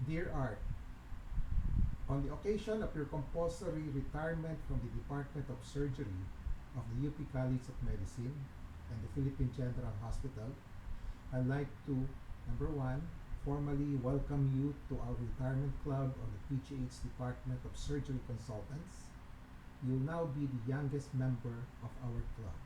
Dear Art, on the occasion of your compulsory retirement from the Department of Surgery of the UP College of Medicine and the Philippine General Hospital, I'd like to, number one, formally welcome you to our retirement club of the PGH Department of Surgery Consultants. You'll now be the youngest member of our club.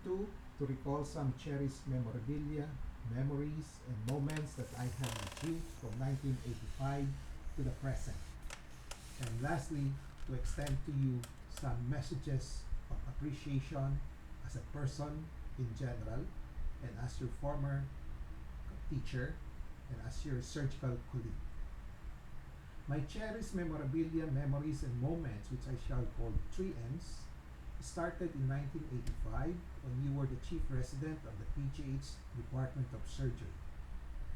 Two, to recall some cherished memorabilia, memories, and moments that I have with you from 1985 to the present. And lastly, to extend to you some messages of appreciation as a person in general and as your former teacher and as your surgical colleague. My cherished memorabilia, memories, and moments, which I shall call 3Ms, started in 1985 when you were the chief resident of the PGH Department of Surgery.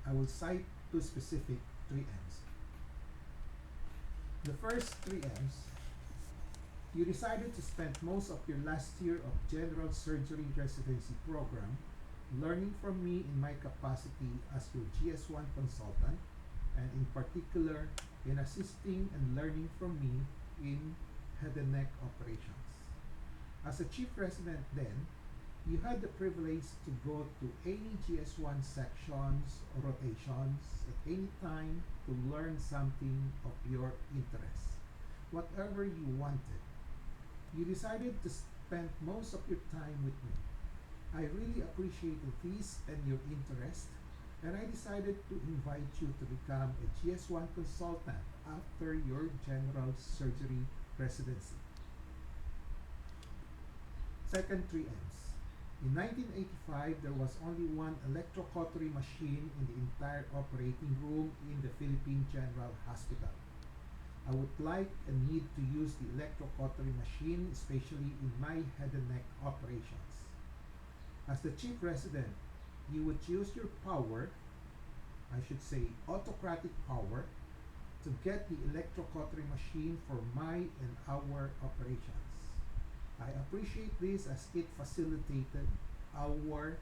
I will cite two specific 3Ms. The first 3Ms, you decided to spend most of your last year of general surgery residency program learning from me in my capacity as your GS1 consultant, and in particular in assisting and learning from me in head and neck operations. As a chief resident then, you had the privilege to go to any GS1 sections or rotations at any time to learn something of your interest, whatever you wanted. You decided to spend most of your time with me. I really appreciated this and your interest, and I decided to invite you to become a GS1 consultant after your general surgery residency. Second 3Ms. In 1985, there was only one electrocautery machine in the entire operating room in the Philippine General Hospital. I would like and need to use the electrocautery machine, especially in my head and neck operations. As the chief resident, you would use your power, I should say autocratic power, to get the electrocautery machine for my and our operations. I appreciate this as it facilitated our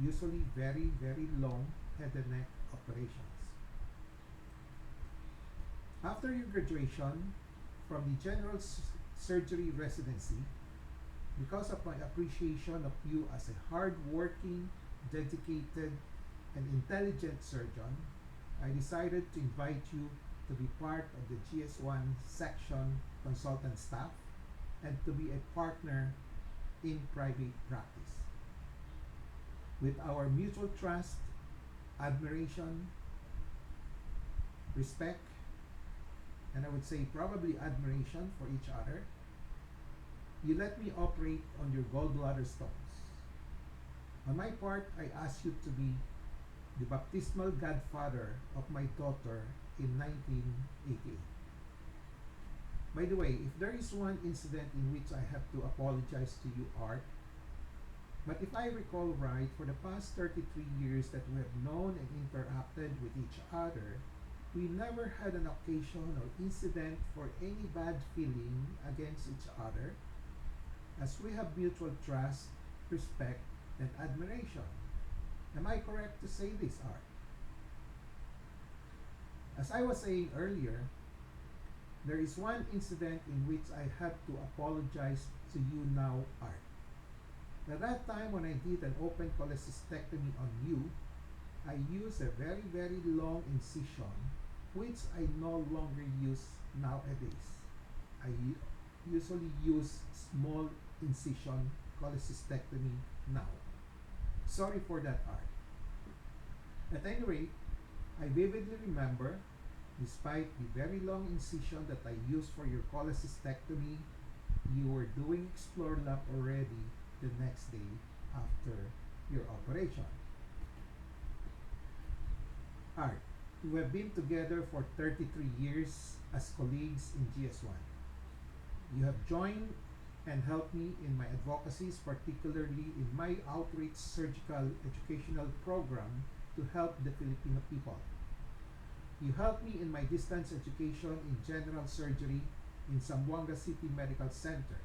usually very long head and neck operations. After your graduation from the general surgery residency, because of my appreciation of you as a hard-working, dedicated, and intelligent surgeon, I decided to invite you to be part of the GS1 section consultant staff and to be a partner in private practice. With our mutual trust, admiration, respect, and I would say probably admiration for each other, you let me operate on your gallbladder stones. On my part, I ask you to be the baptismal godfather of my daughter in 1988. By the way, if there is one incident in which I have to apologize to you, Art, but if I recall right, for the past 33 years that we have known and interacted with each other, we never had an occasion or incident for any bad feeling against each other, as we have mutual trust, respect, and admiration. Am I correct to say this, Art? As I was saying earlier, there is one incident in which I had to apologize to you now, Art. At that time when I did an open cholecystectomy on you, I used a very long incision, which I no longer use nowadays. I usually use small incision cholecystectomy now. Sorry for that, Art. At any rate, I vividly remember, despite the very long incision that I used for your cholecystectomy, you were doing explore lap already the next day after your operation. Art, we have been together for 33 years as colleagues in GS1. You have joined and helped me in my advocacies, particularly in my outreach surgical educational program to help the Filipino people. You helped me in my distance education in general surgery in Zamboanga City Medical Center.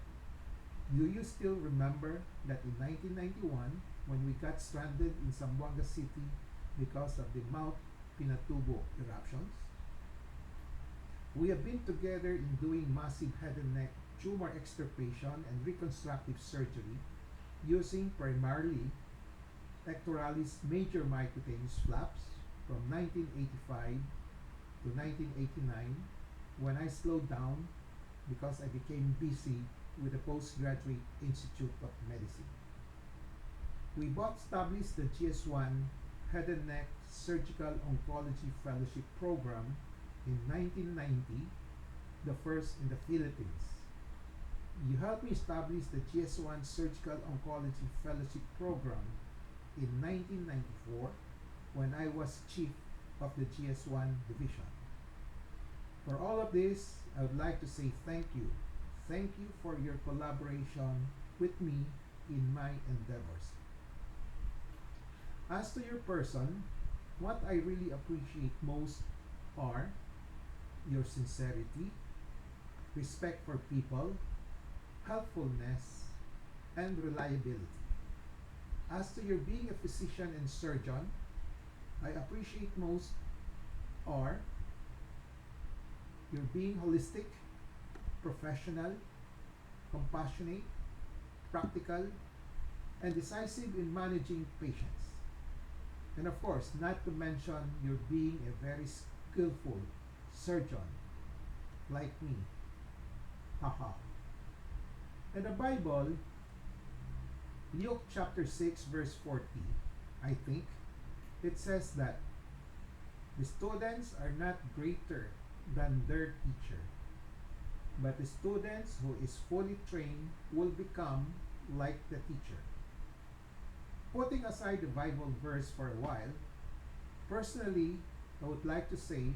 Do you still remember that in 1991, when we got stranded in Zamboanga City because of the mouth Pinatubo eruptions. We have been together in doing massive head and neck tumor extirpation and reconstructive surgery using primarily pectoralis major mycutaneous flaps from 1985 to 1989, when I slowed down because I became busy with the Postgraduate Institute of Medicine. We both established the GS1 Head and Neck Surgical Oncology Fellowship Program in 1990, the first in the Philippines. You helped me establish the GS1 Surgical Oncology Fellowship Program in 1994 when I was chief of the GS1 division. For all of this, I would like to say thank you. Thank you for your collaboration with me in my endeavors. As to your person, what I really appreciate most are your sincerity, respect for people, helpfulness, and reliability. As to your being a physician and surgeon, I appreciate most are your being holistic, professional, compassionate, practical, and decisive in managing patients. And of course, not to mention your being a very skillful surgeon like me. Haha. In the Bible, Luke chapter 6 verse 40, I think, it says that the students are not greater than their teacher, but the students who is fully trained will become like the teacher. Putting aside the Bible verse for a while, personally, I would like to say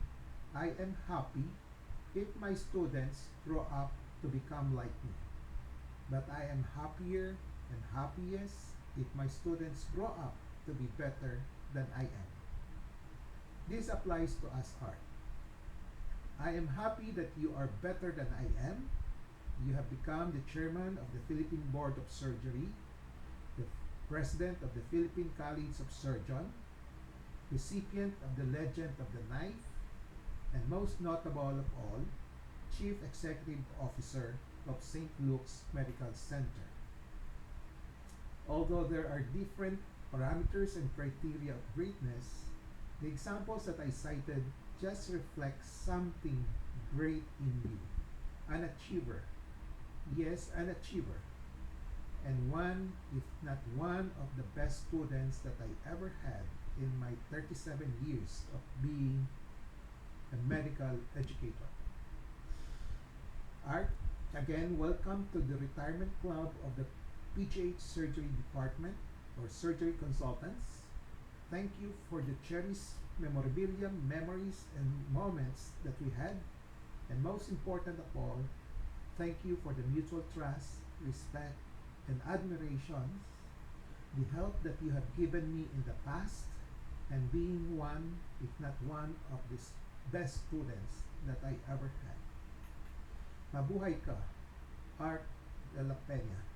I am happy if my students grow up to become like me. But I am happier and happiest if my students grow up to be better than I am. This applies to us, Art. I am happy that you are better than I am. You have become the chairman of the Philippine Board of Surgery, the president of the Philippine College of Surgeons, recipient of the Legend of the Knife, and most notable of all, Chief Executive Officer of St. Luke's Medical Center. Although there are different parameters and criteria of greatness, the examples that I cited just reflect something great in you. An achiever. Yes, an achiever. And one, if not one of the best students that I ever had in my 37 years of being a medical educator. Art, again, welcome to the retirement club of the PGH Surgery Department or Surgery Consultants. Thank you for the cherished memorabilia, memories, and moments that we had. And most important of all, thank you for the mutual trust, respect, and admiration, the help that you have given me in the past, and being one, if not one, of the best students that I ever had. Mabuhay ka, Art dela Pena.